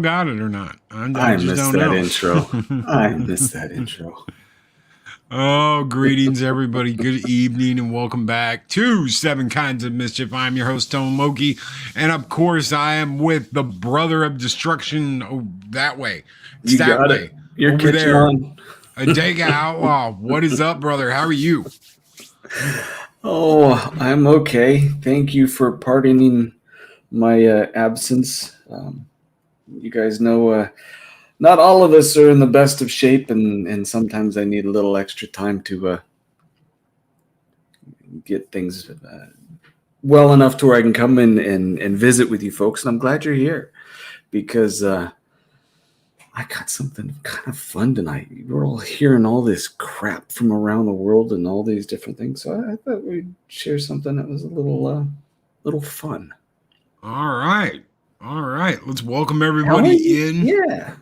got it or not. I I just missed don't that know. intro. I missed that intro. Oh, greetings, everybody. Good evening, and welcome back to Seven Kinds of Mischief. I'm your host, Tone Loki, and of course, I am with the brother of destruction. Oh, that way. It's You that got it. way. You're Over catching there. on. Adega Outlaw. What is up, brother? How are you? Oh, I'm okay. Thank you for pardoning my absence. You guys know not all of us are in the best of shape, and sometimes I need a little extra time to get things well enough to where I can come in and visit with you folks. And I'm glad you're here because I got something kind of fun tonight. We're all hearing all this crap from around the world and all these different things. So I thought we'd share something that was a little fun. All right. All right. Let's welcome How are everybody you? in. Yeah.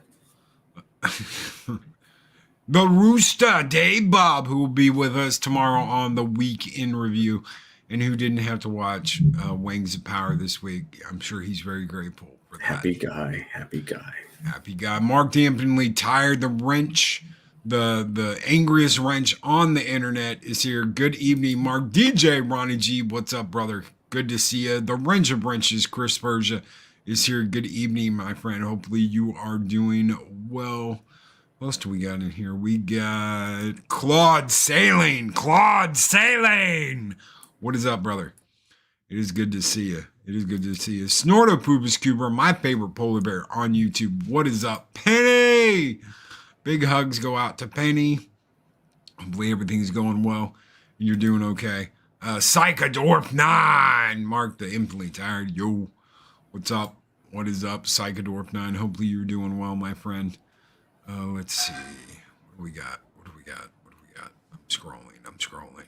The Rooster, Dave Bob, who will be with us tomorrow on the Week in Review, and who didn't have to watch Wings of Power this week. I'm sure he's very grateful for that. Happy guy. Happy guy. Happy guy. Mark Dampingly tired. The wrench, the angriest wrench on the internet is here. Good evening, Mark. DJ Ronnie G, what's up, brother? Good to see you. The wrench of wrenches, Chris Persia, is here. Good evening, my friend. Hopefully you are doing well. What else do we got in here? We got Claude Sailing. Claude Sailing. What is up, brother? It is good to see you. It is good to see you. Snorto Poopus Cooper, my favorite polar bear on YouTube. What is up, Penny? Big hugs go out to Penny. Hopefully everything's going well and you're doing okay. Psychodorf 9. Mark the infinitely tired. Yo, what's up? What is up, Psychodorf 9? Hopefully you're doing well, my friend. Let's see. What do we got? What do we got? What do we got? I'm scrolling. I'm scrolling.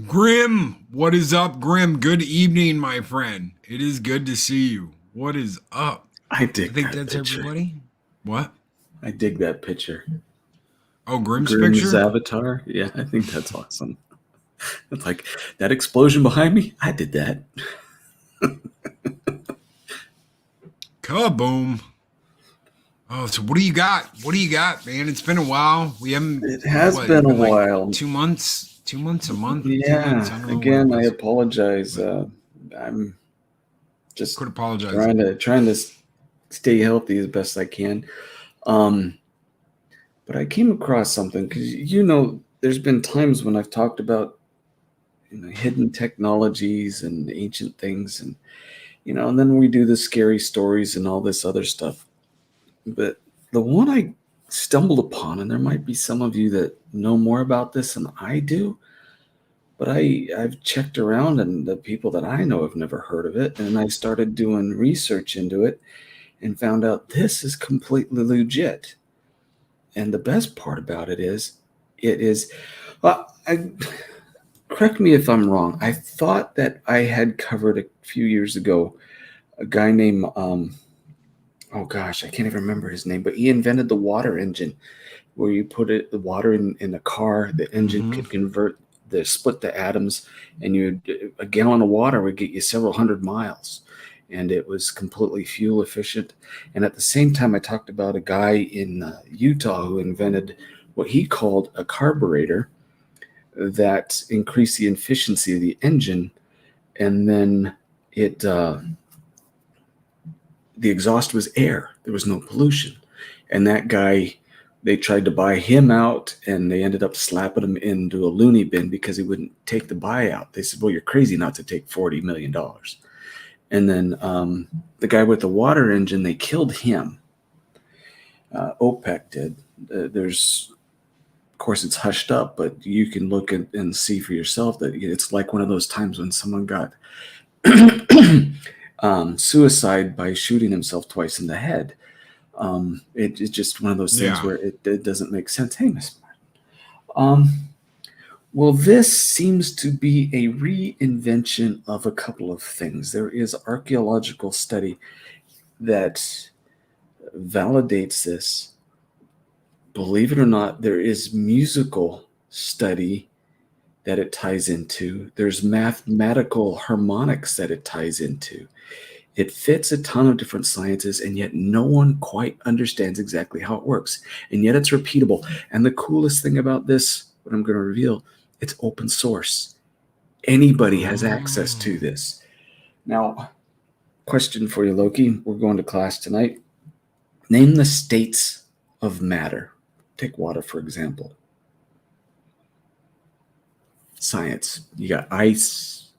Grim, what is up, Grim? Good evening, my friend. It is good to see you. What is up? I I dig think that that's picture. everybody. What? I dig that picture. Oh, Grim's Grimm's picture? avatar. Yeah, I think that's awesome. It's like that explosion behind me. I did that. Kaboom. Oh, so what do you got? What do you got, man? It's been a while. We haven't, It has what? It's been a been like while. 2 months? 2 months, a month? 2 months? I Yeah. don't know what it Again, I was. apologize. But I'm just quit apologizing. trying to stay healthy as best I can. Um, but I came across something because there's been times when I've talked about hidden technologies and ancient things, and and then we do the scary stories and all this other stuff. But the one I stumbled upon, and there might be some of you that know more about this than I do, but I've checked around, and the people that I know have never heard of it, and I started doing research into it and found out this is completely legit. And the best part about it is, well, correct me if I'm wrong. I thought that I had covered a few years ago a guy named, oh gosh, I can't even remember his name, but he invented the water engine where you put the water in a car, the engine Mm-hmm. could split the atoms, and a gallon of water would get you several hundred miles. And it was completely fuel efficient. And at the same time, I talked about a guy in Utah who invented what he called a carburetor that increased the efficiency of the engine, and then it the exhaust was air. There was no pollution. And that guy, they tried to buy him out, and they ended up slapping him into a loony bin because he wouldn't take the buyout. They said, well, you're crazy not to take $40 million. And then the guy with the water engine, they killed him. OPEC did. Of course, it's hushed up, but you can look and see for yourself that it's like one of those times when someone got suicide by shooting himself twice in the head. It's just one of those things Yeah. where it doesn't make sense. Hey, Miss Martin. Well, this seems to be a reinvention of a couple of things. There is archaeological study that validates this. Believe it or not, there is musical study that it ties into. There's mathematical harmonics that it ties into. It fits a ton of different sciences, and yet no one quite understands exactly how it works. And yet it's repeatable. And the coolest thing about this, what I'm going to reveal, it's open source. Anybody has access to this. Now, question for you, Loki. We're going to class tonight. Name the states of matter. Take water, for example. Science. You got ice.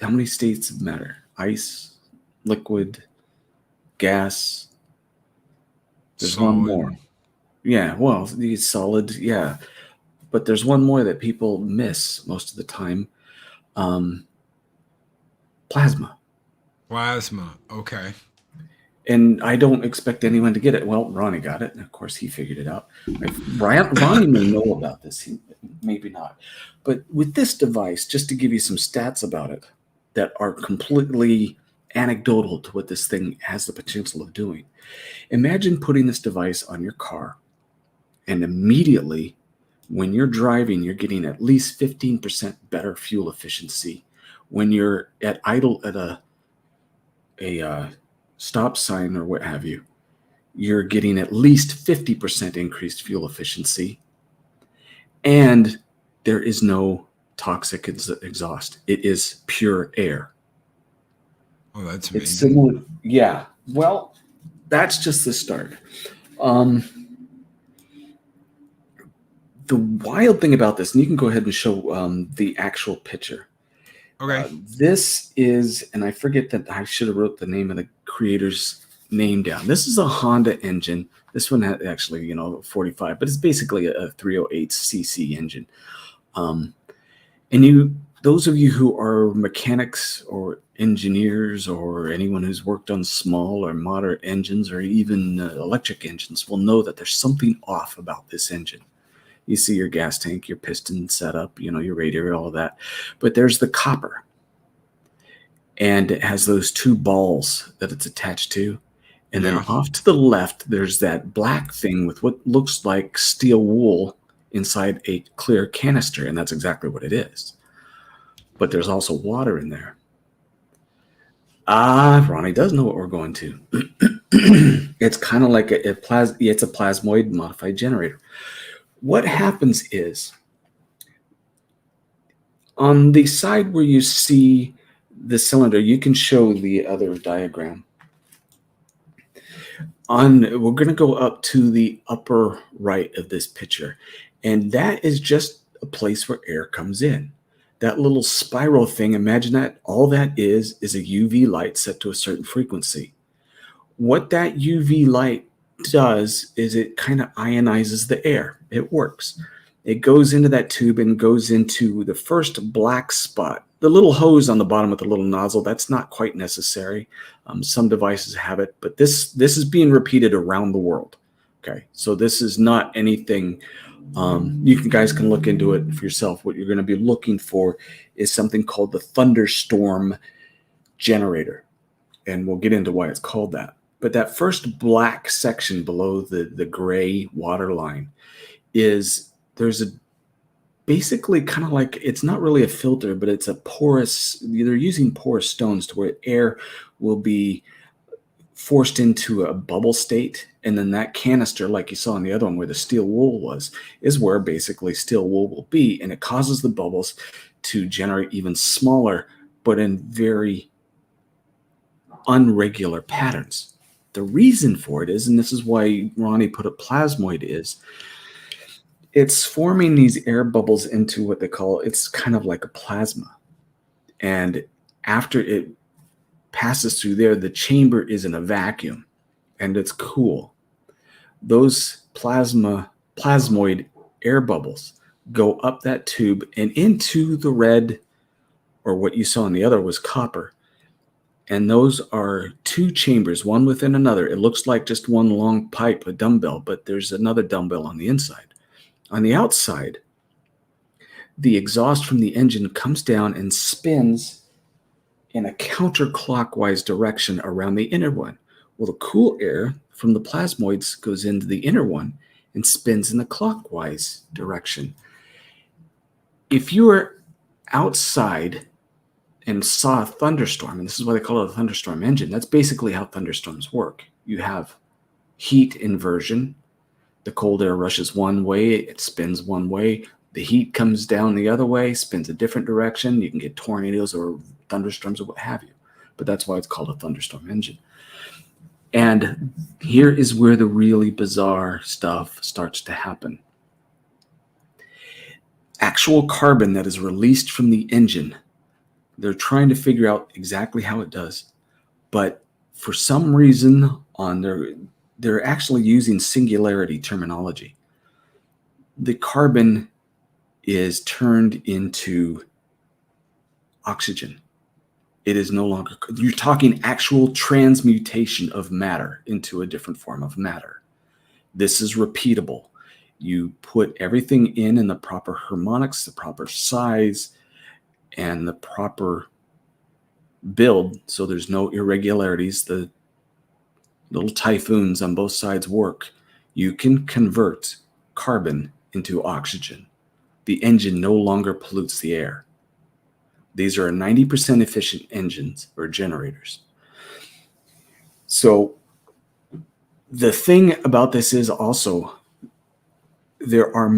How many states of matter? Ice, liquid, gas. There's Solid. one more. Yeah, well, the solid, yeah. But there's one more that people miss most of the time. Plasma. Plasma. Okay. And I don't expect anyone to get it. Well, Ronnie got it. And of course, he figured it out. Ronnie may know about this. Maybe not. But with this device, just to give you some stats about it that are completely anecdotal to what this thing has the potential of doing. Imagine putting this device on your car, and immediately when you're driving, you're getting at least 15% better fuel efficiency. When you're at idle at a stop sign or what have you, you're getting at least 50% increased fuel efficiency. And there is no toxic exhaust. It is pure air. Oh, that's It's amazing. similar. Yeah. Well, that's just the start. The wild thing about this, and you can go ahead and show the actual picture. Okay. This is, and I forget that I should have wrote the name of the creator's name down. This is a Honda engine. This one had actually, 45, but it's basically a 308cc engine. And those of you who are mechanics or engineers or anyone who's worked on small or moderate engines or even electric engines will know that there's something off about this engine. You see your gas tank, your piston setup, your radiator, all of that. But there's the copper. And it has those two balls that it's attached to. And then off to the left, there's that black thing with what looks like steel wool inside a clear canister. And that's exactly what it is. But there's also water in there. Ronnie does know what we're going to. It's kind of like it's a plasmoid modified generator. What happens is, on the side where you see the cylinder, you can show the other diagram. We're going to go up to the upper right of this picture, and that is just a place where air comes in. That little spiral thing, imagine that all that is a UV light set to a certain frequency. What that UV light does is it kind of ionizes the air. It works. It goes into that tube and goes into the first black spot. The little hose on the bottom with the little nozzle, that's not quite necessary. Some devices have it, but this is being repeated around the world. Okay, so this is not anything. You guys can look into it for yourself. What you're going to be looking for is something called the thunderstorm generator, and we'll get into why it's called that. But that first black section below the gray water line there's a basically kind of like, it's not really a filter, but it's a porous, they're using porous stones to where air will be forced into a bubble state. And then that canister, like you saw in the other one where the steel wool was, is where basically steel wool will be. And it causes the bubbles to generate even smaller, but in very unregular patterns. The reason for it is, and this is why Ronnie put a plasmoid, is it's forming these air bubbles into what they call, it's kind of like a plasma. And after it passes through there, the chamber is in a vacuum and it's cool. Those plasmoid air bubbles go up that tube and into the red, or what you saw in the other was copper. And those are two chambers, one within another. It looks like just one long pipe, a dumbbell, but there's another dumbbell on the inside. On the outside, the exhaust from the engine comes down and spins in a counterclockwise direction around the inner one. Well, the cool air from the plasmoids goes into the inner one and spins in the clockwise direction. If you are outside and saw a thunderstorm, and this is why they call it a thunderstorm engine. That's basically how thunderstorms work. You have heat inversion. The cold air rushes one way, it spins one way. The heat comes down the other way, spins a different direction. You can get tornadoes or thunderstorms or what have you. But that's why it's called a thunderstorm engine. And here is where the really bizarre stuff starts to happen. Actual carbon that is released from the engine, they're trying to figure out exactly how it does. But for some reason, they're actually using singularity terminology. The carbon is turned into oxygen. It is no longer, you're talking actual transmutation of matter into a different form of matter. This is repeatable. You put everything in the proper harmonics, the proper size, and the proper build, so there's no irregularities. The little typhoons on both sides work. You can convert carbon into oxygen. The engine no longer pollutes the air. These are 90% efficient engines or generators. So the thing about this is also there are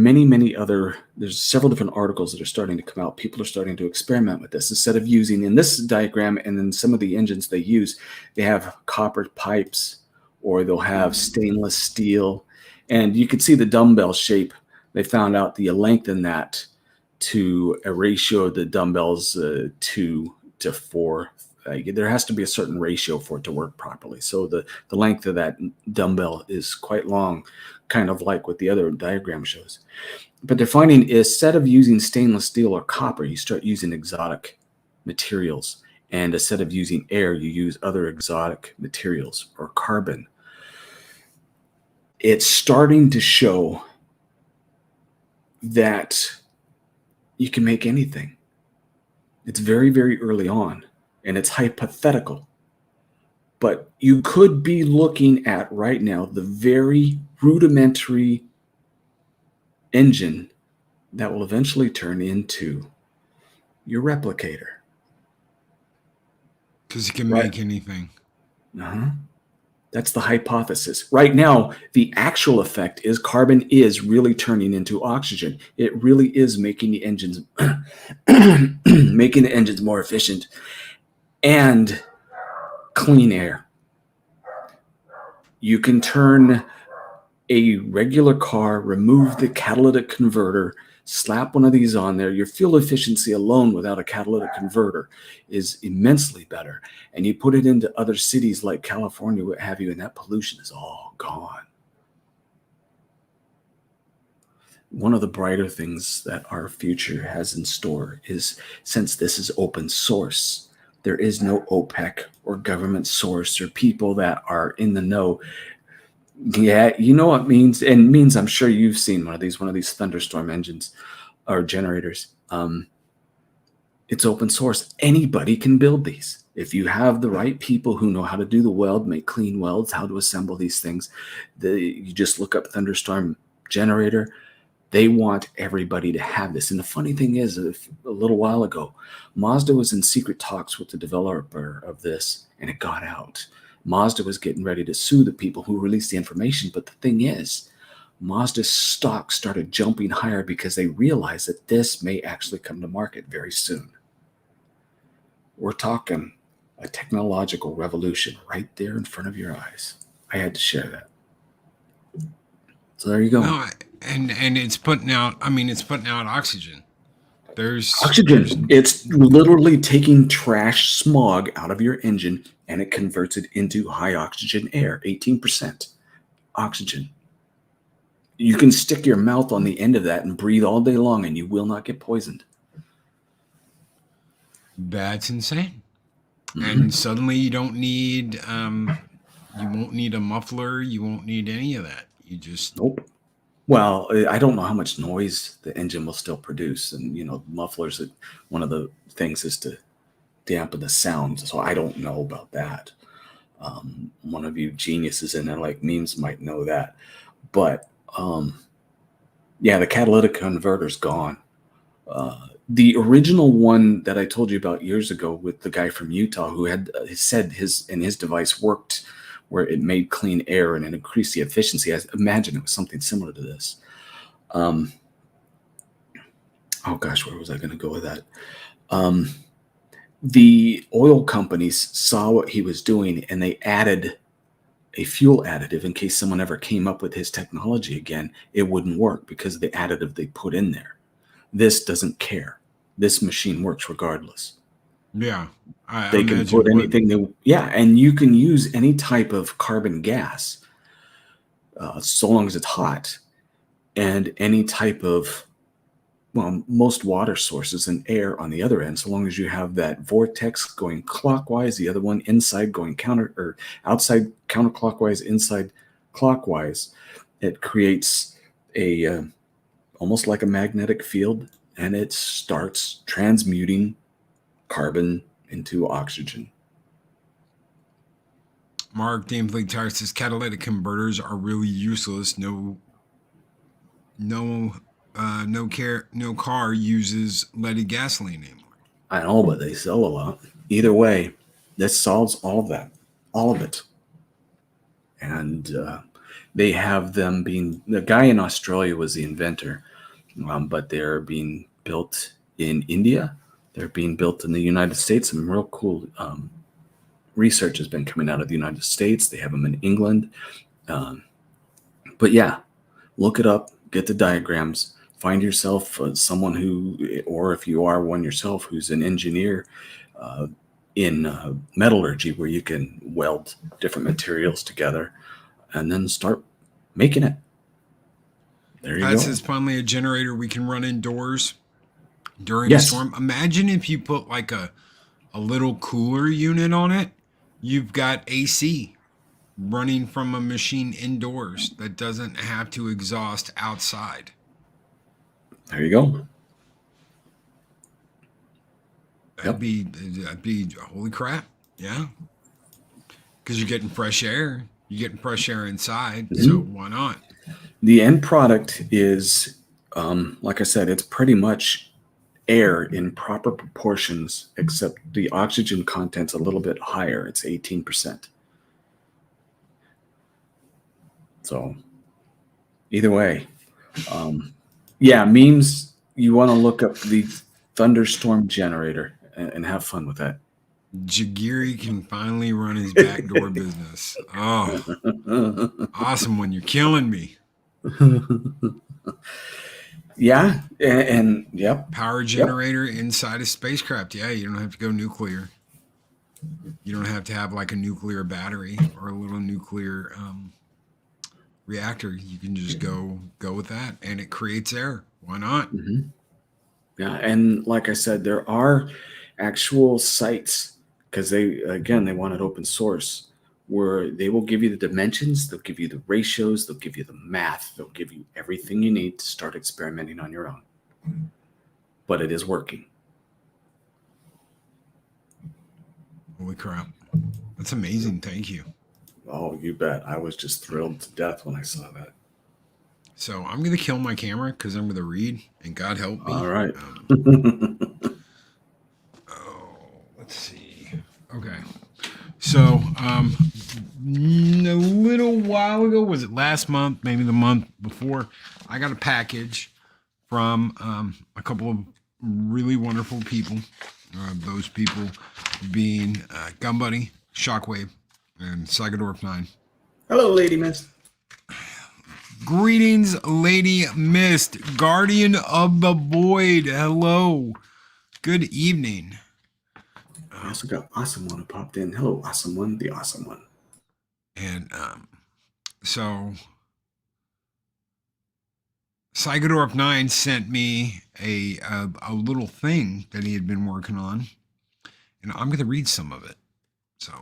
there's several different articles that are starting to come out. People are starting to experiment with this. Instead of using in this diagram and then some of the engines they use, they have copper pipes or they'll have stainless steel. And you can see the dumbbell shape. They found out the lengthen that to a ratio of the dumbbells 2 to 4. There has to be a certain ratio for it to work properly. So the length of that dumbbell is quite long, kind of like what the other diagram shows. But they're finding is instead of using stainless steel or copper, you start using exotic materials. And instead of using air, you use other exotic materials or carbon. It's starting to show that you can make anything. It's very, very early on, and it's hypothetical. But you could be looking at right now the very rudimentary engine that will eventually turn into your replicator. Because you can make anything. Uh-huh. That's the hypothesis. Right now, the actual effect is carbon is really turning into oxygen. It really is making the engines more efficient and clean air. You can turn a regular car, remove the catalytic converter, slap one of these on there. Your fuel efficiency alone without a catalytic converter is immensely better. And you put it into other cities like California, what have you, and that pollution is all gone. One of the brighter things that our future has in store is, since this is open source, there is no OPEC or government source or people that are in the know. Yeah, you know what it means? And it means, I'm sure you've seen one of these thunderstorm engines or generators. It's open source. Anybody can build these. If you have the right people who know how to do the weld, make clean welds, how to assemble these things, you just look up thunderstorm generator. They want everybody to have this. And the funny thing is, a little while ago, Mazda was in secret talks with the developer of this, and it got out. Mazda was getting ready to sue the people who released the information. But the thing is, Mazda's stock started jumping higher because they realized that this may actually come to market very soon. We're talking a technological revolution right there in front of your eyes. I had to share that. So there you go. No, and it's putting out. I mean, it's putting out oxygen. There's Oxygen. It's literally taking trash smog out of your engine and it converts it into high oxygen air, 18% oxygen. You can stick your mouth on the end of that and breathe all day long and you will not get poisoned. That's insane. Mm-hmm. And suddenly you don't need, you won't need a muffler. You won't need any of that. You just. Nope. Well, I don't know how much noise the engine will still produce. And, mufflers, one of the things is to dampen the sound. So I don't know about that. One of you geniuses in there like memes might know that. But, the catalytic converter's gone. The original one that I told you about years ago with the guy from Utah who had said his device worked where it made clean air and it increased the efficiency. I imagine it was something similar to this. Oh gosh, where was I going to go with that? The oil companies saw what he was doing and they added a fuel additive in case someone ever came up with his technology again. It wouldn't work because of the additive they put in there. This doesn't care. This machine works regardless. Yeah, I They can imagine put it would. anything and you can use any type of carbon gas, so long as it's hot, and any type of, well, most water sources and air on the other end, so long as you have that vortex going clockwise, the other one inside going outside counterclockwise, inside clockwise, it creates a almost like a magnetic field, and it starts transmuting carbon into oxygen. Mark Dampling Tire says catalytic converters are really useless. No car uses leaded gasoline anymore. I know, but they sell a lot. Either way, this solves all of that, all of it. And they have them being, the guy in Australia was the inventor, but they're being built in India. They're being built in the United States. Some real cool research has been coming out of the United States. They have them in England. But yeah, look it up, get the diagrams, find yourself someone who, or if you are one yourself, who's an engineer in metallurgy where you can weld different materials together and then start making it. There you Pat go. says finally a generator we can run indoors during a Yes. storm. Imagine if you put like a little cooler unit on it. You've got AC running from a machine indoors that doesn't have to exhaust outside. There you go. That'd be holy crap. Yeah. Because you're getting fresh air. You're getting fresh air inside. Mm-hmm. So why not? The end product is, like I said, it's pretty much air in proper proportions, except the oxygen content's a little bit higher. It's 18%. So either way, yeah, memes, you want to look up the thunderstorm generator and have fun with that. Jagiri can finally run his backdoor business. Oh, awesome one. You're killing me. Yeah, and yep. Power generator inside a spacecraft. Yeah, you don't have to go nuclear. You don't have to have like a nuclear battery or a little nuclear reactor. You can just go with that, and it creates air. Why not? Mm-hmm. Yeah, and like I said, there are actual sites because they wanted open source where they will give you the dimensions, they'll give you the ratios, they'll give you the math, they'll give you everything you need to start experimenting on your own. But it is working. Holy crap. That's amazing. Thank you. Oh, you bet. I was just thrilled to death when I saw that. So I'm going to kill my camera because I'm going to read, and God help me. All right. Let's see. Okay. So a little while ago, was it last month, maybe the month before, I got a package from a couple of really wonderful people. Those people being Gun Buddy, Shockwave, and Psychodorf 9. Hello, Lady Mist. Greetings, Lady Mist, Guardian of the Void. Hello. Good evening. I also got Awesome One who popped in. Hello, Awesome One, the Awesome One. And so Psychodorf 9 sent me a little thing that he had been working on, and I'm going to read some of it. So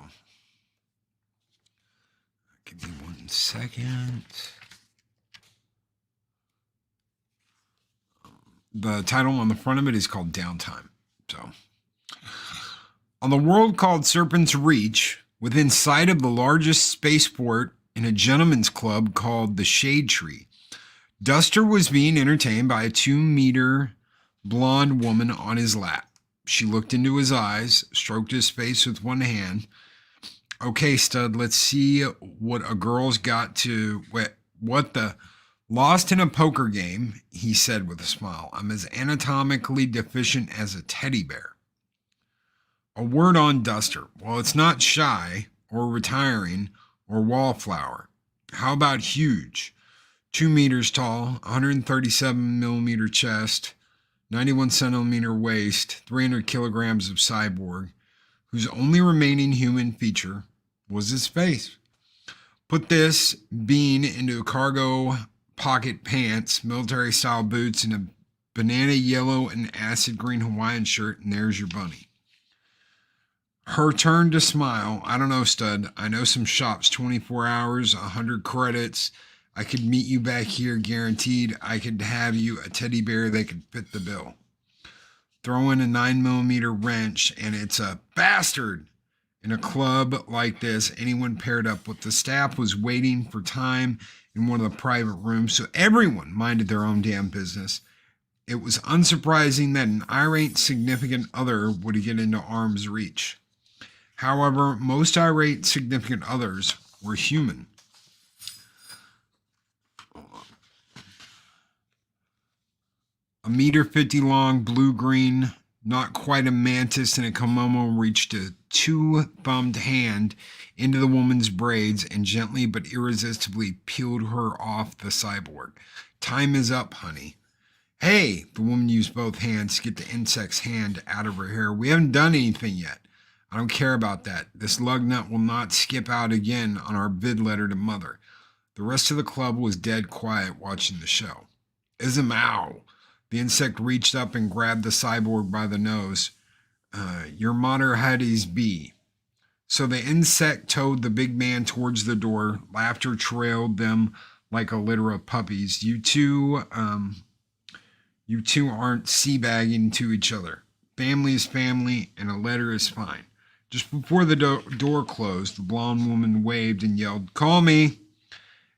give me 1 second. The title on the front of it is called Downtime. So, on the world called Serpent's Reach, within sight of the largest spaceport in a gentleman's club called the Shade Tree, Duster was being entertained by a 2-meter blonde woman on his lap. She looked into his eyes, stroked his face with one hand. Okay, stud, let's see what a girl's got to. What the. Lost in a poker game, he said with a smile. I'm as anatomically deficient as a teddy bear. A word on Duster. Well, it's not shy, or retiring, or wallflower. How about huge? 2 meters tall, 137 millimeter chest, 91 centimeter waist, 300 kilograms of cyborg, whose only remaining human feature was his face. Put this bean into cargo pocket pants, military style boots, and a banana yellow and acid green Hawaiian shirt, and there's your bunny. Her turn to smile. I don't know, stud. I know some shops, 24 hours, 100 credits. I could meet you back here, guaranteed. I could have you a teddy bear that could fit the bill. Throw in a 9mm wrench, and it's a bastard. In a club like this, anyone paired up with the staff was waiting for time in one of the private rooms, so everyone minded their own damn business. It was unsurprising that an irate significant other would get into arm's reach. However, most irate significant others were human. A 1.50 meter long, blue-green, not quite a mantis in a kimono, reached a 2-thumbed hand into the woman's braids and gently but irresistibly peeled her off the cyborg. Time is up, honey. Hey, the woman used both hands to get the insect's hand out of her hair. We haven't done anything yet. I don't care about that. This lug nut will not skip out again on our bid letter to mother. The rest of the club was dead quiet watching the show. Ism-ow. The insect reached up and grabbed the cyborg by the nose. Your mater Hades be. So the insect towed the big man towards the door. Laughter trailed them like a litter of puppies. You two aren't seabagging to each other. Family is family, and a letter is fine. Just before the door closed, the blonde woman waved and yelled, "Call me."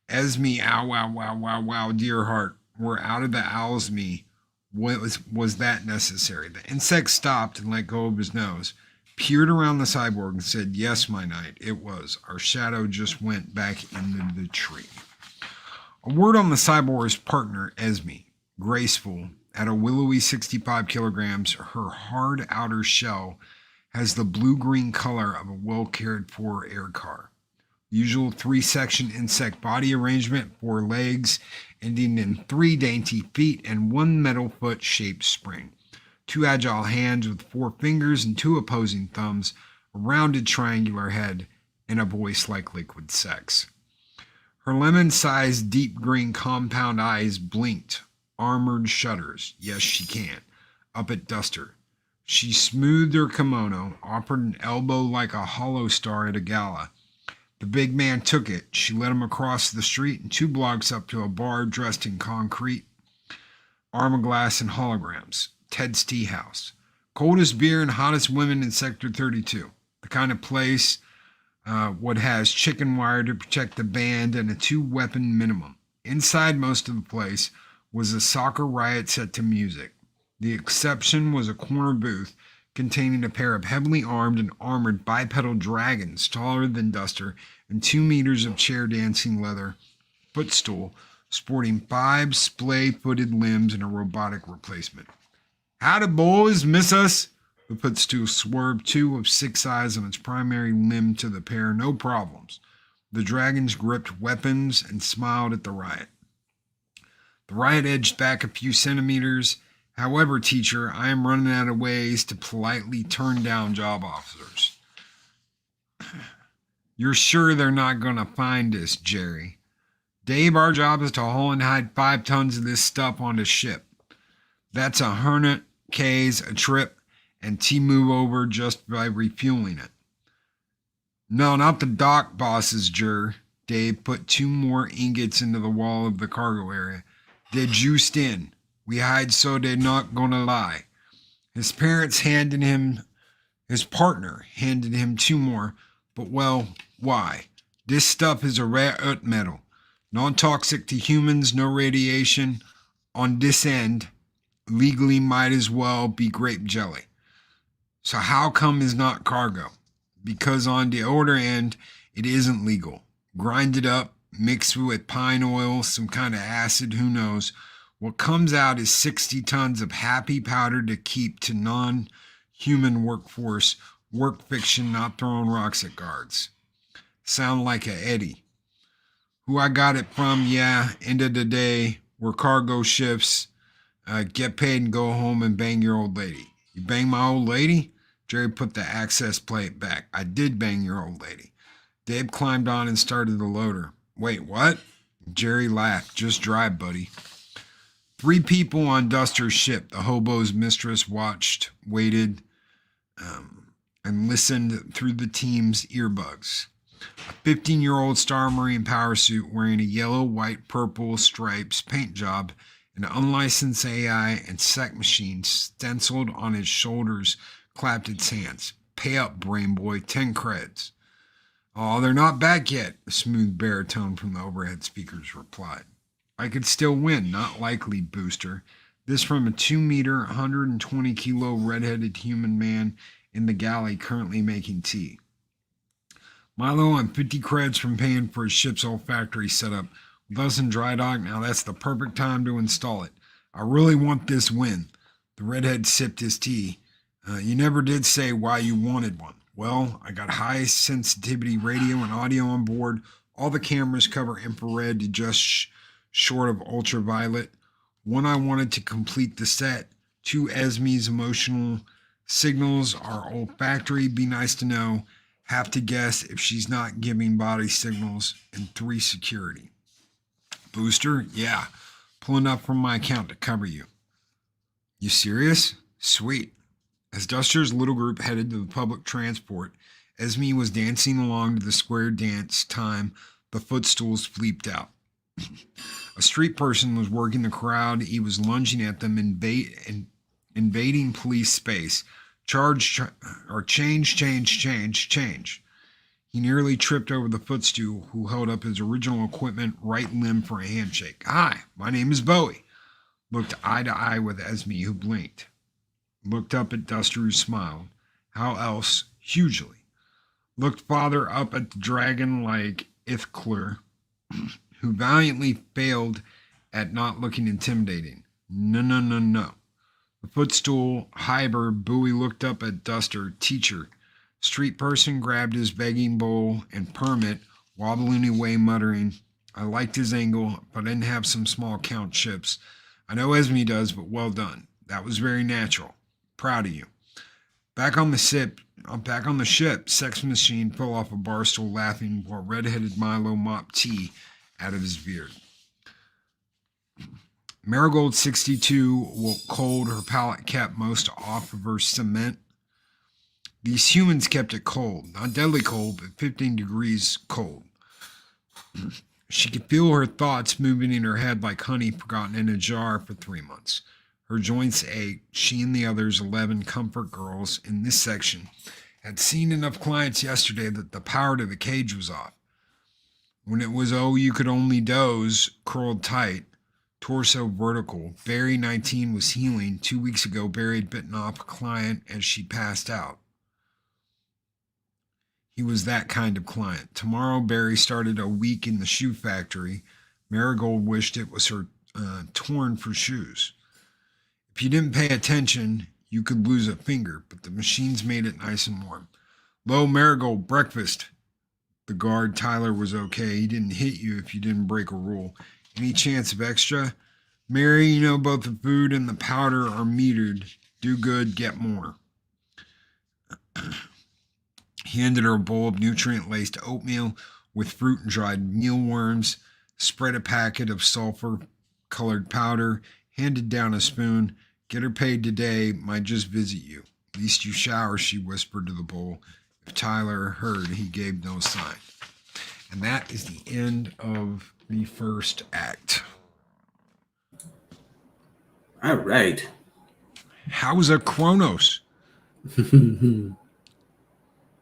Esme, ow, wow, wow, wow, wow, dear heart. We're out of the owl's me. Was that necessary? The insect stopped and let go of his nose, peered around the cyborg, and said, "Yes, my knight, it was. Our shadow just went back into the tree." A word on the cyborg's partner, Esme. Graceful, at a willowy 65 kilograms, her hard outer shell has the blue-green color of a well-cared-for air car. Usual 3-section insect body arrangement, 4 legs, ending in 3 dainty feet and 1 metal foot-shaped spring. 2 agile hands with 4 fingers and 2 opposing thumbs, a rounded triangular head, and a voice like liquid sex. Her lemon-sized deep green compound eyes blinked, armored shutters. Yes, she can. Up at Duster. She smoothed her kimono, offered an elbow like a hollow star at a gala. The big man took it. She led him across the street and 2 blocks up to a bar dressed in concrete, armor-glass, and holograms. Ted's Tea House. Coldest beer and hottest women in Sector 32. The kind of place what has chicken wire to protect the band and a 2-weapon minimum. Inside most of the place was a soccer riot set to music. The exception was a corner booth containing a pair of heavily armed and armored bipedal dragons taller than Duster and 2 meters of chair dancing leather footstool, sporting 5 splay-footed limbs and a robotic replacement. "Howdy, boys, miss us?" The footstool swerved 2 of 6 eyes on its primary limb to the pair. No problems. The dragons gripped weapons and smiled at the riot. The riot edged back a few centimeters. "However, teacher, I am running out of ways to politely turn down job offers." "You're sure they're not going to find us, Jerry?" "Dave, our job is to haul and hide 5 tons of this stuff onto ship. That's 100 Ks a trip, and T-move over just by refueling it." "No, not the dock bosses, Jer." Dave put 2 more ingots into the wall of the cargo area. "They're juiced in. We hide so they're not gonna lie." His partner handed him 2 more, but well, why? "This stuff is a rare earth metal. Non-toxic to humans, no radiation on this end. legally might as well be grape jelly. So how come it's not cargo? Because on the other end, it isn't legal. Grind it up, mixed with pine oil, some kind of acid, who knows. What comes out is 60 tons of happy powder to keep to non-human workforce, work fiction, not throwing rocks at guards. Sound like a Eddie. Who I got it from, yeah, end of the day, we're cargo ships. Get paid and go home and bang your old lady. You bang my old lady? Jerry put the access plate back. I did bang your old lady. Dave climbed on and started the loader. Wait, what? Jerry laughed. Just drive, buddy. 3 people on Duster's ship. The hobo's mistress watched, waited, and listened through the team's earbuds. A 15-year-old Star Marine power suit wearing a yellow, white, purple stripes paint job, an unlicensed AI and sec machine stenciled on his shoulders, clapped its hands. Pay up, brain boy, 10 creds. Oh, they're not back yet, a smooth baritone from the overhead speakers replied. I could still win, not likely, Booster. This from a 2-meter, 120-kilo red-headed human man in the galley currently making tea. Milo on 50 creds from paying for his ship's olfactory setup. With us in dry dock, now that's the perfect time to install it. I really want this win. The redhead sipped his tea. You never did say why you wanted one. Well, I got high sensitivity radio and audio on board. All the cameras cover infrared to just short of ultraviolet. One, I wanted to complete the set. 2, Esme's emotional signals are olfactory. Be nice to know. Have to guess if she's not giving body signals. And 3, security. Booster? Yeah. Pulling up from my account to cover you. You serious? Sweet. As Duster's little group headed to the public transport, Esme was dancing along to the square dance time. The footstools bleeped out. A street person was working the crowd. He was lunging at them, invading police space. Change. He nearly tripped over the footstool, who held up his original equipment right limb for a handshake. Hi, my name is Bowie. Looked eye to eye with Esme, who blinked. Looked up at Duster, who smiled. How else? Hugely. Looked farther up at the dragon like Ithcler, who valiantly failed at not looking intimidating. No. The footstool, Hyber, Bowie looked up at Duster. Teacher. Street person grabbed his begging bowl and permit, wobbling away, muttering, I liked his angle, but I didn't have some small count chips. I know Esme does, but well done. That was very natural. Proud of you. Back on the ship, Sex Machine fell off a bar stool laughing while red-headed Milo mopped tea out of his beard. Marigold 62 cold, her palate kept most off of her cement. These humans kept it cold, not deadly cold, but 15 degrees cold. She could feel her thoughts moving in her head like honey forgotten in a jar for 3 months. Her joints ached. She and the others, 11 comfort girls in this section, had seen enough clients yesterday that the power to the cage was off. When it was you could only doze, curled tight, torso vertical. Barry, 19, was healing. 2 weeks ago, Barry had bitten off a client as she passed out. He was that kind of client. Tomorrow, Barry started a week in the shoe factory. Marigold wished it was her torn for shoes. If you didn't pay attention, you could lose a finger, but the machines made it nice and warm. Low Marigold, breakfast. The guard, Tyler, was okay. He didn't hit you if you didn't break a rule. Any chance of extra? Mary, you know both the food and the powder are metered. Do good, get more. He handed her a bowl of nutrient-laced oatmeal with fruit and dried mealworms, spread a packet of sulfur-colored powder, handed down a spoon. Get her paid today, might just visit you. At least you shower, she whispered to the bowl. If Tyler heard, he gave no sign. And that is the end of the first act. All right. How's a Kronos?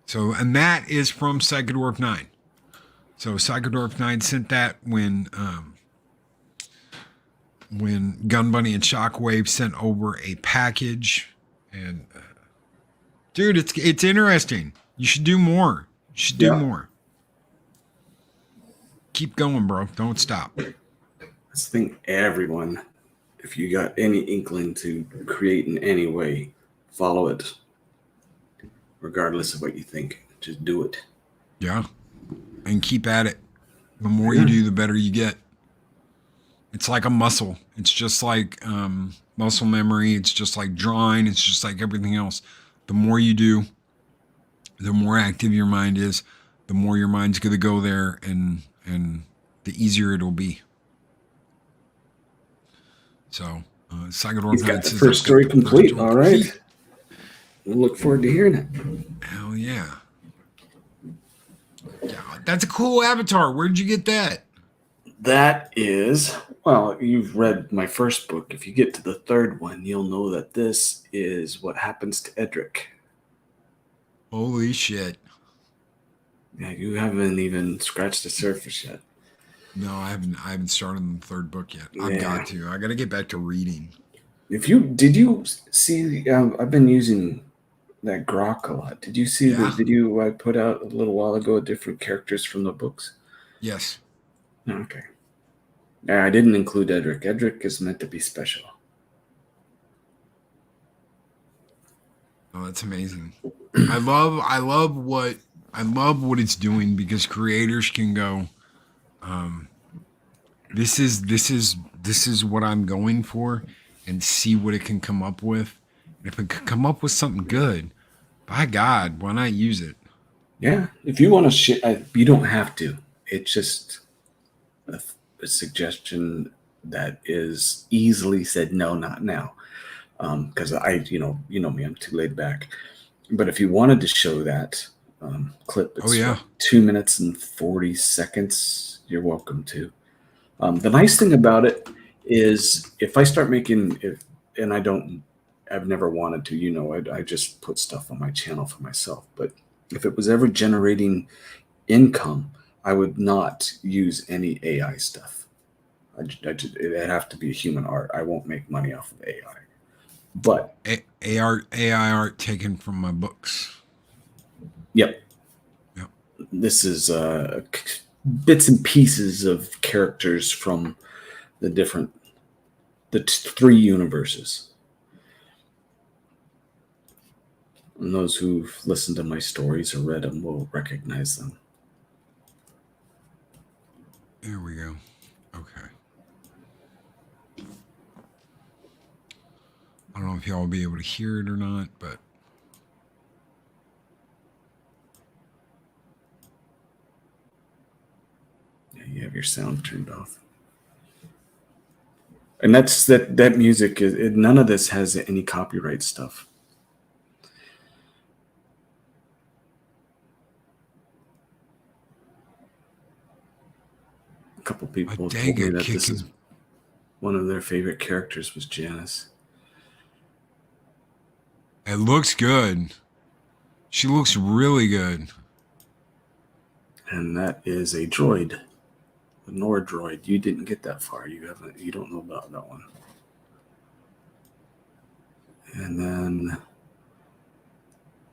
So, and that is from Psychodorf 9. So Psychodorf 9 sent that when when Gun Bunny and Shockwave sent over a package, and dude, it's interesting. You should do more. You should do Yeah. more. Keep going, bro. Don't stop. I think everyone, if you got any inkling to create in any way, follow it, regardless of what you think. Just do it. Yeah, and keep at it. The more you Yeah. do, the better you get. It's like a muscle. It's just like muscle memory. It's just like drawing. It's just like everything else. The more you do, the more active your mind is, the more your mind's going to go there, and the easier it'll be. So, Psychodor He's got Pad the says, first I've got story the first complete. story All right. complete. We'll look forward to hearing it. Hell yeah. Yeah, that's a cool avatar. Where did you get that? That is, well, you've read my first book. If you get to the third one, you'll know that this is what happens to Edric. Holy shit. Yeah, you haven't even scratched the surface yet. No, I haven't started on the third book yet. I've Yeah. got to. I got to get back to reading. Did you see? I've been using that Grok a lot. Did you see the Yeah. video I put out a little while ago of different characters from the books? Yes. Okay. Yeah, I didn't include Edric. Edric is meant to be special. Oh, that's amazing. I love what it's doing, because creators can go, this is what I'm going for, and see what it can come up with. And if it can come up with something good, by God, why not use it? Yeah, if you want to, you don't have to. It's just a suggestion that is easily said. No, not now, because you know me, I'm too laid back. But if you wanted to show that clip, it's Oh yeah. 2 minutes and 40 seconds. You're welcome to. The nice thing about it is if I start making, and I've never wanted to, I just put stuff on my channel for myself. But if it was ever generating income, I would not use any AI stuff. It'd have to be human art. I won't make money off of AI. But AI art taken from my books. yep, Yep. this is bits and pieces of characters from the three universes. And those who've listened to my stories or read them will recognize them. There we go. Okay. I don't know if y'all will be able to hear it or not, but Yeah, you have your sound turned off. And that music is none of this has any copyright stuff. A couple people have told me that this is one of their favorite characters was Janice. It looks good. She looks really good. And that is a droid. A Nord droid. You didn't get that far. You don't know about that one. And then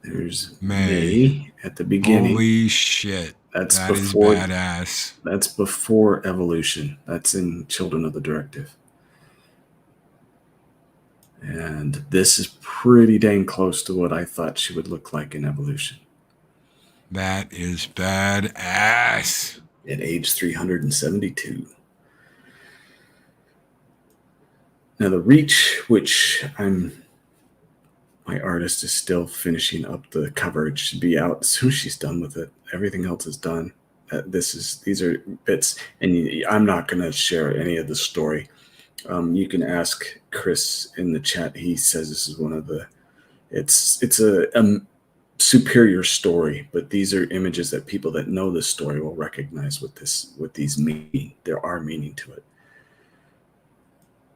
there's May at the beginning. Holy shit. That is badass. That's before evolution. That's in Children of the Directive. And this is pretty dang close to what I thought she would look like in evolution. That is badass. At age 372. Now the Reach, which my artist is still finishing up the cover. It should be out as soon as she's done with it. Everything else is done. These are bits, and I'm not going to share any of the story. You can ask Chris in the chat. He says this is one of the. It's a superior story, but these are images that people that know this story will recognize what these mean. There are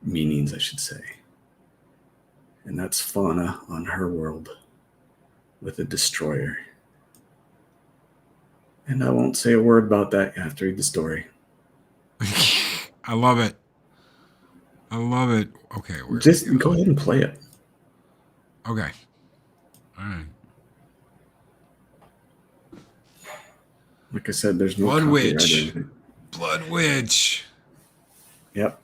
meanings, I should say. And that's Fauna on her world with a destroyer. And I won't say a word about that. You have to read the story. I love it. I love it. Okay, where are we Just go going? ahead and play it. Okay. All right. Like I said, there's no Blood copyright or Witch. anything. Blood Witch. Yep.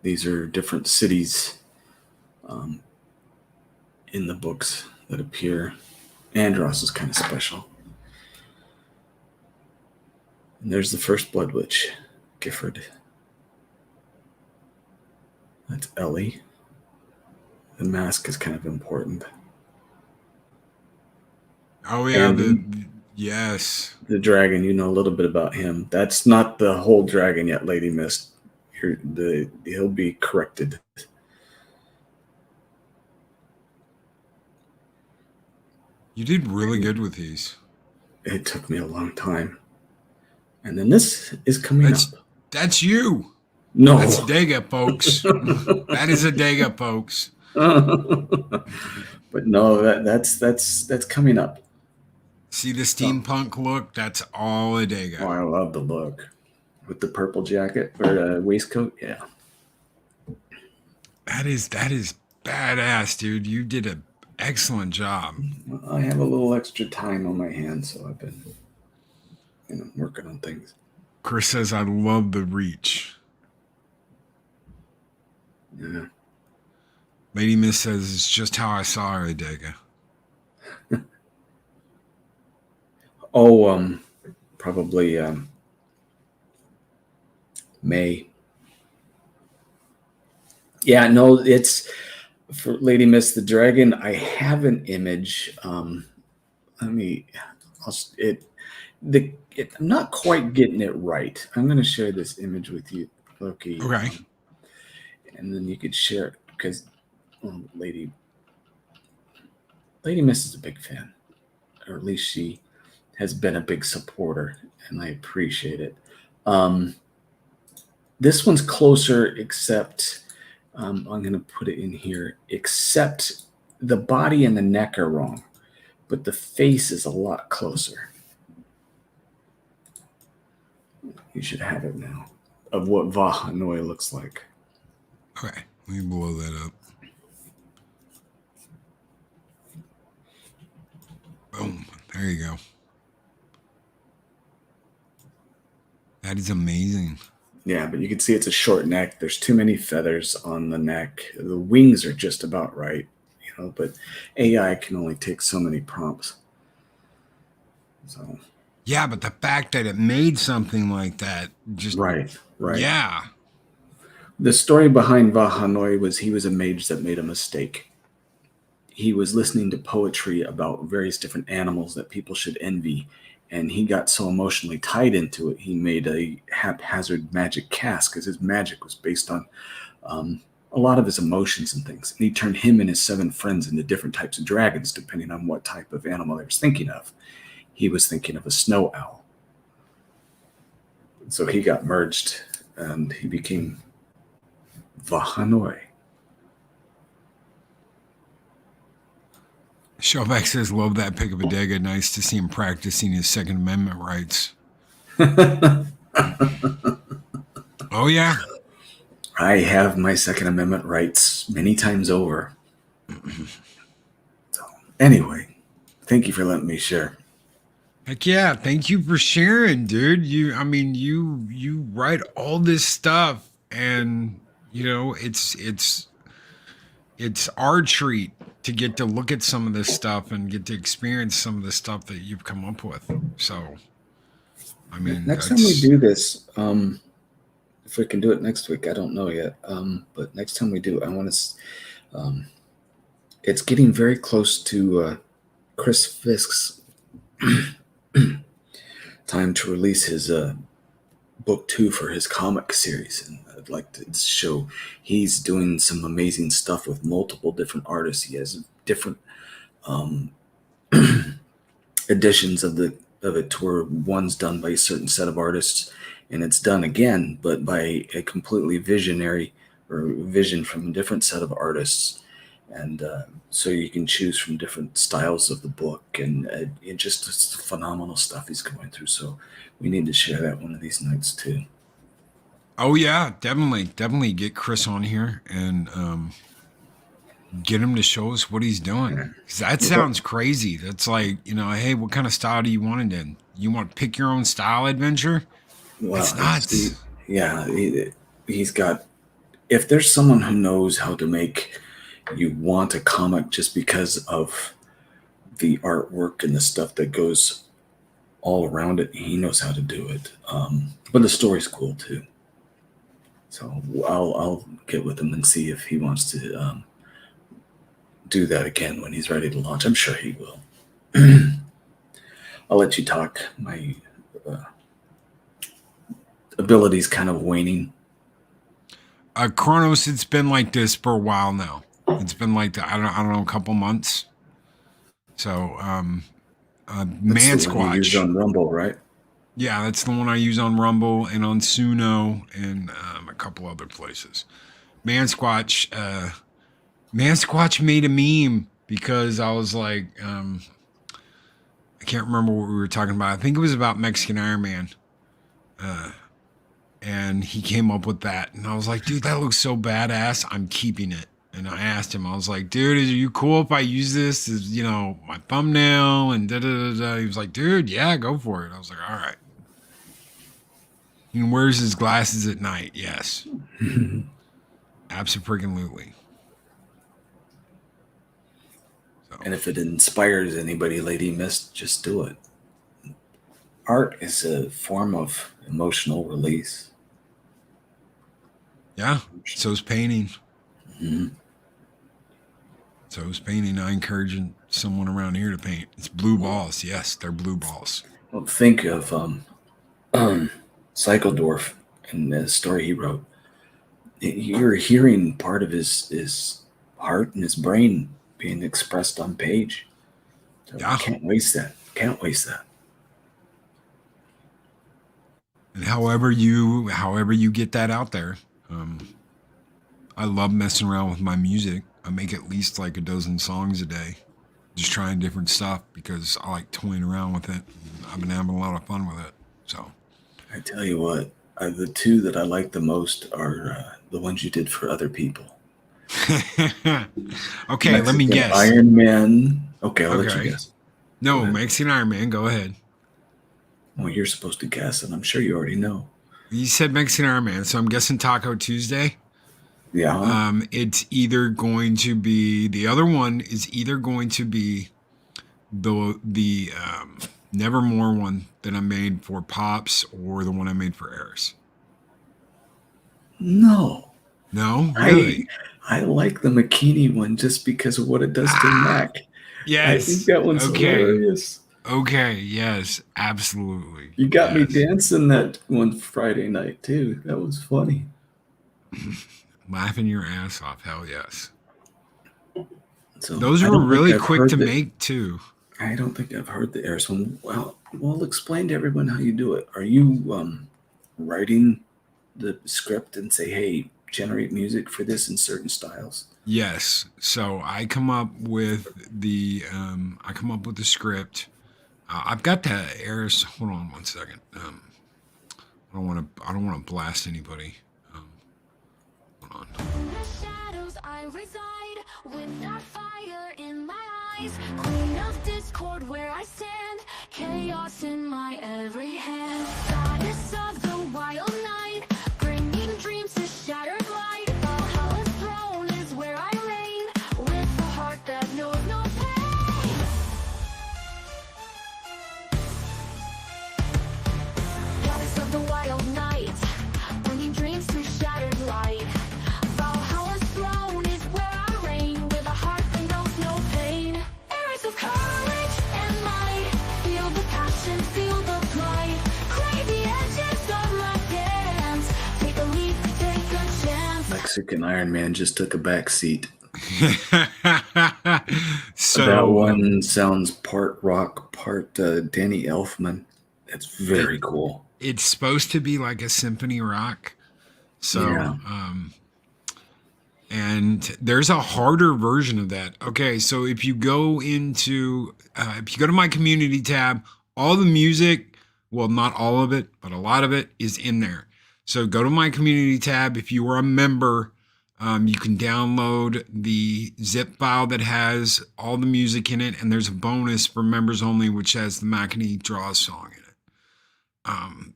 These are different cities in the books that appear. Andros is kind of special. And there's the first Blood Witch, Gifford. That's Ellie. The mask is kind of important. Oh yeah, And yes. the dragon, you know a little bit about him. That's not the whole dragon yet, Lady Mist. He'll be corrected. You did really good with these. It took me a long time. And then this is coming up. That's you. No. That's Adega, folks. That is Adega, folks. But no, that's coming up. See the steampunk look? That's all Adega. Oh, I love the look with the purple jacket or waistcoat. Yeah, That is badass, dude. You did an excellent job. I have a little extra time on my hands, so I've been, working on things. Chris says I love the reach. Yeah. Lady Miss says it's just how I saw her, Adega. Oh, probably May. Yeah, no, it's for Lady Miss the Dragon. I have an image. Let me. I'm not quite getting it right. I'm going to share this image with you, Loki. Okay. And then you could share it because Lady Miss is a big fan, or at least she has been a big supporter, and I appreciate it. This one's closer, except I'm going to put it in here, except the body and the neck are wrong, but the face is a lot closer. You should have it now of what Vahanoi looks like. Okay, let me blow that up. Boom. There you go. That is amazing. Yeah, but you can see it's a short neck. There's too many feathers on the neck. The wings are just about right, but AI can only take so many prompts. So yeah, but the fact that it made something like that just right. Yeah. The story behind Vahanoi was he was a mage that made a mistake. He was listening to poetry about various different animals that people should envy, and he got so emotionally tied into it, he made a haphazard magic cast because his magic was based on a lot of his emotions and things. And he turned him and his 7 friends into different types of dragons, depending on what type of animal he was thinking of. He was thinking of a snow owl. So he got merged, and he became Vahanoi. Shellback says, love that pick of Adega. Nice to see him practicing his Second Amendment rights. Oh, yeah. I have my Second Amendment rights many times over. So, anyway, thank you for letting me share. Heck yeah. Thank you for sharing, dude. You write all this stuff, and, it's our treat to get to look at some of this stuff and get to experience some of the stuff that you've come up with. So, next time we do this, if we can do it next week, I don't know yet. But next time we do, I want to. It's getting very close to Chris Fisk's time to release his book 2 for his comic series, and I'd like to show he's doing some amazing stuff with multiple different artists. He has different editions of it to where one's done by a certain set of artists, and it's done again, but by a completely vision from a different set of artists. and so you can choose from different styles of the book, and it's phenomenal stuff he's going through. So we need to share that one of these nights too. Oh yeah, definitely get Chris on here and get him to show us what he's doing. 'Cause that Well, sounds crazy. That's like, hey, what kind of style do you want it in? You want to pick your own style adventure? That's see, nuts. yeah, he's got. If there's someone who knows how to make you want a comic just because of the artwork and the stuff that goes all around it, he knows how to do it. But the story's cool too. So I'll get with him and see if he wants to do that again when he's ready to launch. I'm sure he will. I'll let you talk. My uh, ability's kind of waning. Chronos, it's been like this for a while now. It's been like I don't know, a couple months. So That's Man the one you use Squatch. on Rumble, right? Yeah, that's the one I use on Rumble and on Suno and a couple other places. Man Squatch, Man Squatch made a meme because I was like, I can't remember what we were talking about. I think it was about Mexican Iron Man. And he came up with that. And I was like, dude, that looks so badass. I'm keeping it. And I asked him, I was like, dude, are you cool if I use this as, my thumbnail and da da da da? He was like, dude, yeah, go for it. I was like, all right. He wears his glasses at night. Yes. Absolutely. So, And if it inspires anybody, Lady Mist, just do it. Art is a form of emotional release. yeah. So's painting. Mhm. So's painting. I encourage someone around here to paint. It's blue balls. Yes, they're blue balls. Well, think of Cycledorf and the story he wrote. You're hearing part of his heart and his brain being expressed on page. So Yeah. can't waste that. Can't waste that. And however you get that out there, I love messing around with my music. I make at least like a dozen songs a day, just trying different stuff because I like toying around with it. I've been having a lot of fun with it. So I tell you what, the two that I like the most are the ones you did for other people. okay, let me Mexican guess. Iron Man. Okay, I'll let you Okay. guess. Go No, ahead. Mexican Iron Man, go ahead. Well, you're supposed to guess, and I'm sure you already know. You said Mexican Iron Man, so I'm guessing Taco Tuesday. Yeah. It's either going to be the other one is either going to be the Nevermore one that I made for Pops or the one I made for Eris. No. No, I really. I like the McKinney one just because of what it does to Ah, Mac. I think yes. that one's Okay. hilarious. Okay. Yes. Absolutely. You got me Yes. dancing that one Friday night too. That was funny. Laughing your ass off. Hell yes. So Those I were don't think really I've quick to heard the make too. I don't think I've heard the Eris one. Well, explain to everyone how you do it. Are you writing the script and say, "Hey, generate music for this in certain styles"? Yes. So I come up with the script. I've got the Eris. Hold on one second. I don't want to blast anybody. Hold on. In the shadows I reside, with that fire in my eyes, queen of discord where I stand, chaos in my every hand, goddess of the wild night, bringing dreams to shattered light, Valhalla's throne is where I reign, with a heart that knows no pain. Goddess of the wild night, bringing dreams to shattered light, Valhalla's throne is where I reign, with a heart that knows no pain. Eras of courage and might, feel the passion, feel the plight, crave the edges of my dance, take a leap, take a chance. Mexican Iron Man just took a back seat. so That one sounds part rock, part Danny Elfman. It's very cool. it's supposed to be like a symphony rock. So, Yeah. And there's a harder version of that. Okay, so if you go to my community tab, all the music, well, not all of it, but a lot of it is in there. So go to my community tab. If you are a member, you can download the zip file that has all the music in it, and there's a bonus for members only, which has the McEnany Draws song in it.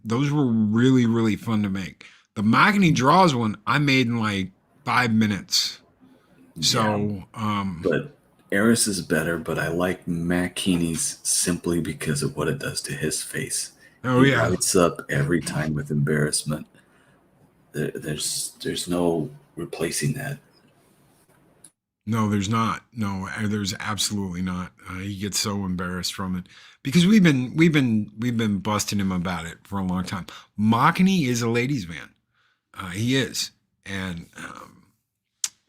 Those were really, really fun to make. The McEnany Draws one I made in like 5 minutes. So, but Eris is better, but I like McEnany's simply because of what it does to his face. He lights up every time with embarrassment. There's no replacing that. No, there's not. No, there's absolutely not. He gets so embarrassed from it because we've been busting him about it for a long time. McEnany is a ladies' man. He is, and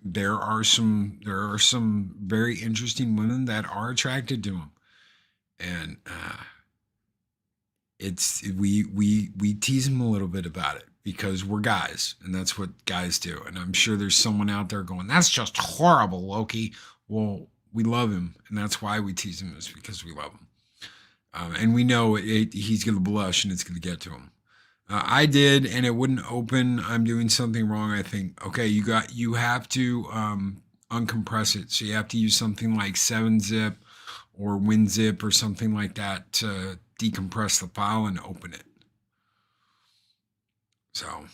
there are some very interesting women that are attracted to him, and we tease him a little bit about it because we're guys, and that's what guys do. And I'm sure there's someone out there going, "That's just horrible, Loki." Well, we love him, and that's why we tease him, is because we love him, and we know he's going to blush, and it's going to get to him. I did, and it wouldn't open. I'm doing something wrong, I think. Okay, you have to uncompress it. So you have to use something like 7-zip or WinZip or something like that to decompress the file and open it. So,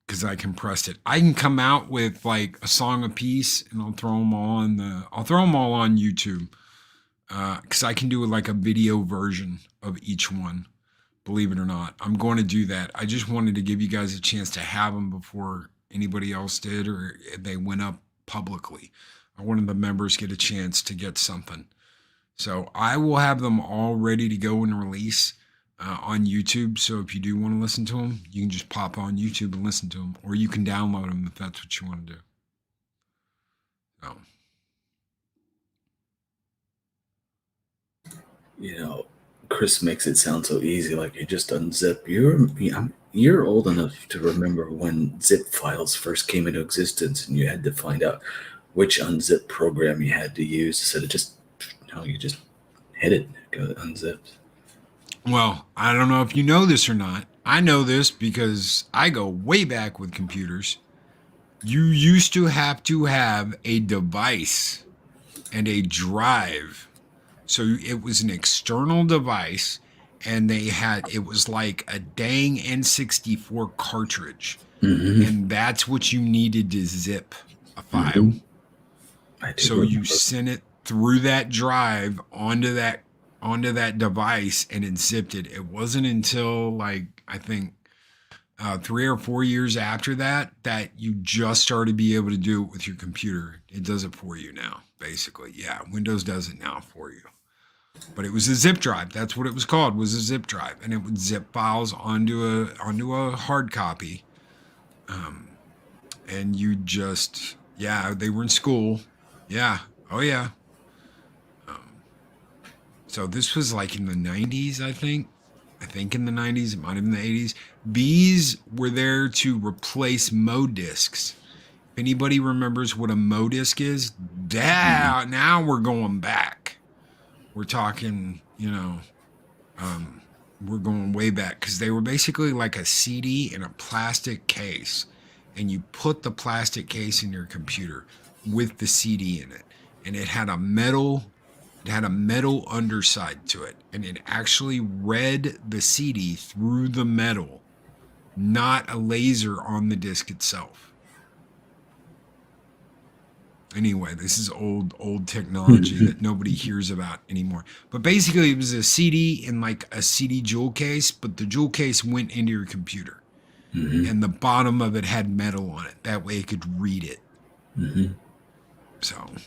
because I compressed it, I can come out with like a song a piece, and I'll throw them all on YouTube. Because I can do like a video version of each one, believe it or not. I'm going to do that. I just wanted to give you guys a chance to have them before anybody else did, or they went up publicly. I wanted the members get a chance to get something. So I will have them all ready to go and release on YouTube. So if you do want to listen to them, you can just pop on YouTube and listen to them, or you can download them if that's what you want to do. So. You know, Chris makes it sound so easy, like you just unzip. You're old enough to remember when zip files first came into existence, and you had to find out which unzip program you had to use instead of just, you just hit it, go unzipped. Well, I don't know if you know this or not. I know this because I go way back with computers. You used to have a device and a drive. So it was an external device, and it was like a dang N64 cartridge. Mm-hmm. And that's what you needed to zip a file. Mm-hmm. So you sent it through that drive onto that device, and it zipped it. It wasn't until like, I think 3 or 4 years after that you just started to be able to do it with your computer. It does it for you now, basically. Yeah, Windows does it now for you. But it was a zip drive. That's what it was called, was a zip drive. And it would zip files onto a hard copy. And you just, they were in school. Yeah. Oh, yeah. So this was like in the 90s, I think. I think in the 90s. It might have been the 80s. These were there to replace Modiscs. If anybody remembers what a Modisc is, now we're going back. We're talking, we're going way back, because they were basically like a CD in a plastic case, and you put the plastic case in your computer with the CD in it, and it had a metal underside to it, and it actually read the CD through the metal, not a laser on the disc itself. Anyway, this is old technology that nobody hears about anymore. But basically, it was a CD in like a CD jewel case, but the jewel case went into your computer. Mm-hmm. And the bottom of it had metal on it. That way it could read it. Mm-hmm. So it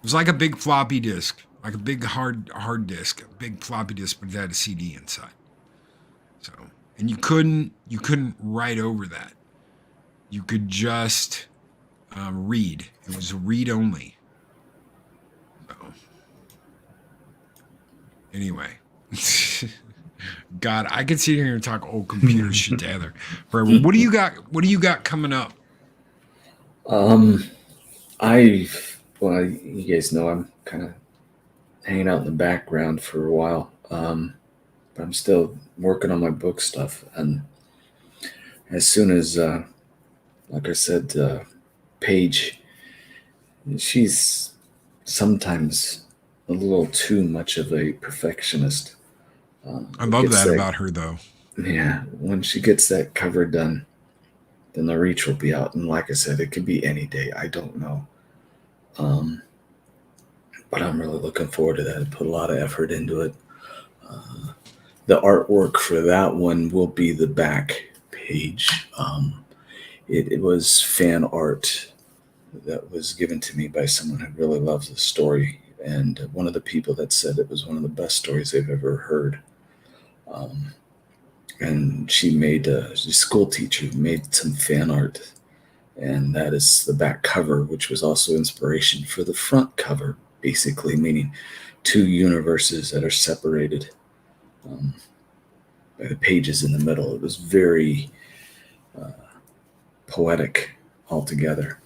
was like a big floppy disk, like a big hard disk, a big floppy disk, but it had a CD inside. So, and you couldn't write over that. You could just read. It was read only. So, anyway, God, I could sit here and talk old computer shit together forever. What do you got? What do you got coming up? Well, you guys know I'm kind of hanging out in the background for a while. But I'm still working on my book stuff. And as soon as, like I said, Paige, she's sometimes a little too much of a perfectionist. I love that about her, though. Yeah, when she gets that cover done, then the reach will be out. And like I said, it could be any day. I don't know. But I'm really looking forward to that. I put a lot of effort into it. The artwork for that one will be the back page. It was fan art that was given to me by someone who really loves the story. And one of the people that said it was one of the best stories they've ever heard. And she made a school teacher who made some fan art. And that is the back cover, which was also inspiration for the front cover, basically, meaning two universes that are separated by the pages in the middle. It was very poetic altogether.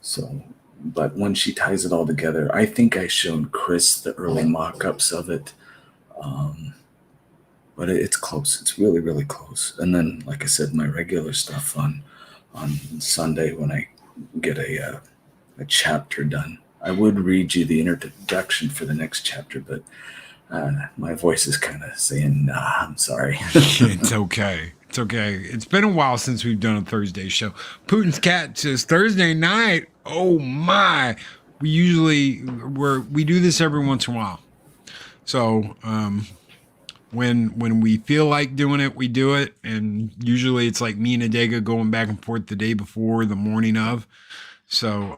So, but when she ties it all together, I think I showed Chris the early mock-ups of it. But it's close. It's really, really close. And then, like I said, my regular stuff on Sunday when I get a chapter done. I would read you the introduction for the next chapter, but my voice is kind of saying, nah, I'm sorry. It's okay. It's okay. It's been a while since we've done a Thursday show. Putin's cat says Thursday night. Oh my! We do this every once in a while. So when we feel like doing it, we do it, and usually it's like me and Adega going back and forth the day before, the morning of. So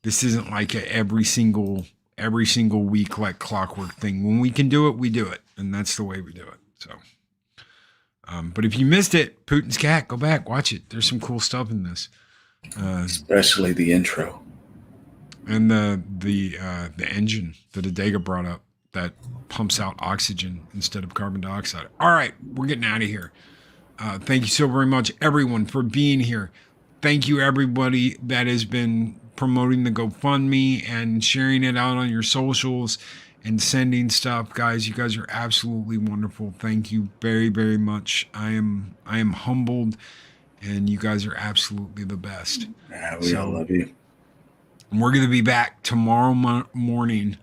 this isn't like a every single week like clockwork thing. When we can do it, we do it, and that's the way we do it. So. But if you missed it, Putin's cat, go back, watch it. There's some cool stuff in this, Especially the intro and the engine that Adega brought up that pumps out oxygen instead of carbon dioxide. All right, we're getting out of here. Thank you so very much, everyone, for being here. Thank you, everybody that has been promoting the GoFundMe and sharing it out on your socials and sending stuff. Guys, you guys are absolutely wonderful. Thank you very, very much. I am humbled, and you guys are absolutely the best. Yeah, we all love you. We're going to be back tomorrow morning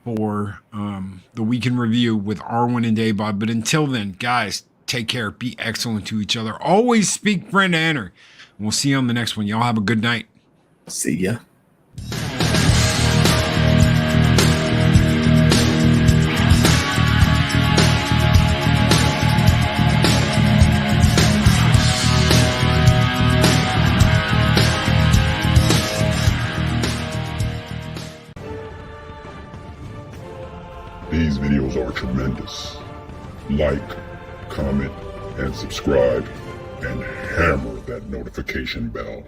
for the Weekend Review with Arwen and Daybod. But until then, guys, take care. Be excellent to each other. Always speak friend to enter. And we'll see you on the next one. Y'all have a good night. See ya. These videos are tremendous. Like, comment, and subscribe, and hammer that notification bell.